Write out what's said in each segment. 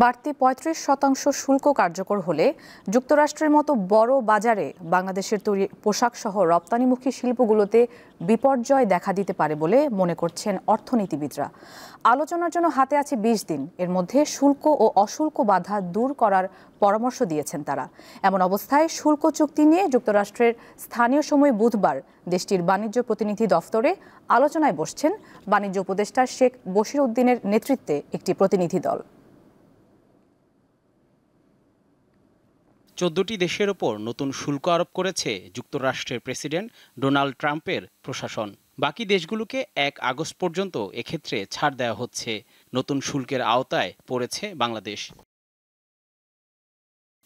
বাড়তি ৩৫% শুল্ক কার্যকর হলে যুক্তরাষ্ট্রের মতো বড় বাজারে বাংলাদেশের তৈরি পোশাকসহ রপ্তানিমুখী শিল্পগুলোতে বিপর্যয় দেখা দিতে পারে বলে মনে করছেন অর্থনীতিবিদরা। আলোচনার জন্য হাতে আছে ২০ দিন। এর মধ্যে শুল্ক ও অশুল্ক বাধা দূর করার পরামর্শ দিয়েছেন তারা। এমন অবস্থায় শুল্ক চুক্তি নিয়ে যুক্তরাষ্ট্রের স্থানীয় সময় বুধবার দেশটির বাণিজ্য প্রতিনিধি দফতরে আলোচনায় বসছেন বাণিজ্য উপদেষ্টা শেখ বশির উদ্দিনের নেতৃত্বে একটি প্রতিনিধি দল। ১৪টি দেশের ওপর নতুন শুল্ক আরোপ করেছে যুক্তরাষ্ট্রের প্রেসিডেন্ট ডোনাল্ড ট্রাম্পের প্রশাসন। বাকি দেশগুলোকে ১ আগস্ট পর্যন্ত এক্ষেত্রে ছাড় দেওয়া হচ্ছে। নতুন শুল্কের আওতায় পড়েছে বাংলাদেশ।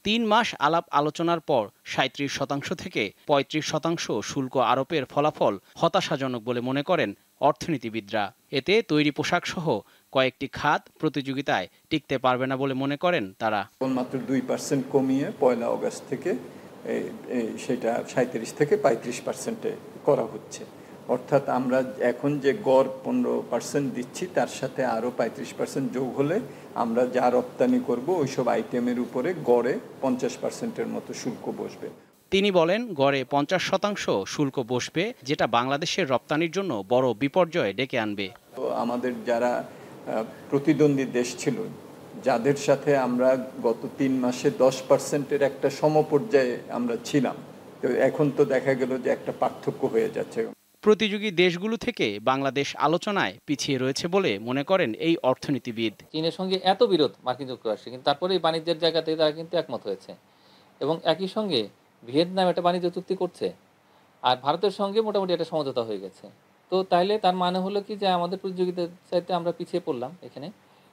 ৩ মাস আলাপ আলোচনার পর ৩৭% থেকে ৩৫% শুল্ক আরোপের ফলাফল হতাশাজনক বলে মনে করেন অর্থনীতিবিদরা। এতে তৈরি পোশাকসহ কয়েকটি খাত প্রতিযোগিতায় টিকতে পারবে না বলে মনে করেন তারা। মাত্র ২% কমিয়ে ১ আগস্ট থেকে সেটা ৩৭ থেকে ৩৫%-এ করা হচ্ছে। অর্থাৎ আমরা এখন যে গড় ১৫% দিচ্ছি তার সাথে আরও ৩৫% যোগ হলে আমরা যা রপ্তানি করব ওইসব আইটেমের উপরে গড়ে ৫০%-এর মতো শুল্ক বসবে। তিনি বলেন, গড়ে ৫০% শুল্ক বসবে, যেটা বাংলাদেশের রপ্তানির জন্য বড় বিপর্যয় ডেকে আনবে। তো আমাদের যারা প্রতিদ্বন্দ্বী দেশ ছিল, যাদের সাথে আমরা গত ৩ মাসে ১০%-এর একটা সমপর্যায়ে আমরা ছিলাম, তো এখন তো দেখা গেল যে একটা পার্থক্য হয়ে যাচ্ছে। প্রতিযোগী দেশগুলো থেকে বাংলাদেশ আলোচনায় পিছিয়ে রয়েছে বলে মনে করেন এই অর্থনীতিবিদ। চীনের সঙ্গে এত বিরোধ মার্কিন যুক্তরাষ্ট্রে, কিন্তু তারপরে এই বাণিজ্যের জায়গাতে তারা কিন্তু একমত হয়েছে এবং একই সঙ্গে ভিয়েতনাম একটা বাণিজ্য চুক্তি করছে আর ভারতের সঙ্গে মোটামুটি একটা সমঝোতা হয়ে গেছে। তো তাইলে তার মানে হলো কি যে আমাদের প্রতিযোগিতার চাইতে আমরা পিছিয়ে পড়লাম এখানে।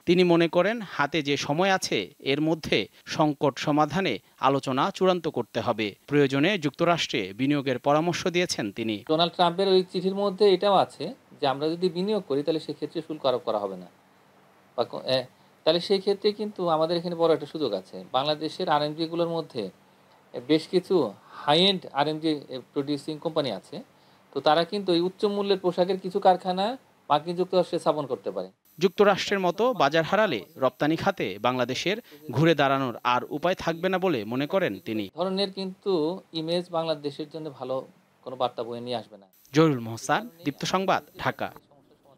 তিনি মনে করেন, হাতে যে সময় আছে এর মধ্যে সংকট সমাধানে আলোচনা চূড়ান্ত করতে হবে। প্রয়োজনে যুক্তরাষ্ট্রে বিনিয়োগের পরামর্শ দিয়েছেন তিনি। ডোনাল্ড ট্রাম্পের ওই চিঠির মধ্যে এটাও আছে যে আমরা যদি বিনিয়োগ করি তাহলে সেক্ষেত্রে শুল্ক আরোপ করা হবে না, বা তাহলে সেই ক্ষেত্রে কিন্তু আমাদের এখানে বড় একটা সুযোগ আছে। বাংলাদেশের আরএমজিগুলোর মধ্যে বেশ কিছু high end RMG producing company আছে, তো তারা কিন্তু এই উচ্চ মূল্যের পোশাকের কিছু কারখানা মার্কিন যুক্তরাষ্ট্রে স্থাপন করতে পারে। যুক্তরাষ্ট্রের মতো বাজার হারালে রপ্তানি খাতে বাংলাদেশের ঘুরে দাঁড়ানোর আর উপায় থাকবে না বলে মনে করেন তিনি। ধরনের কিন্তু ইমেজ বাংলাদেশের জন্য ভালো কোনো বার্তা বয়ে নিয়ে আসবে না। জহিরুল মোহসান, দীপ্ত সংবাদ, ঢাকা।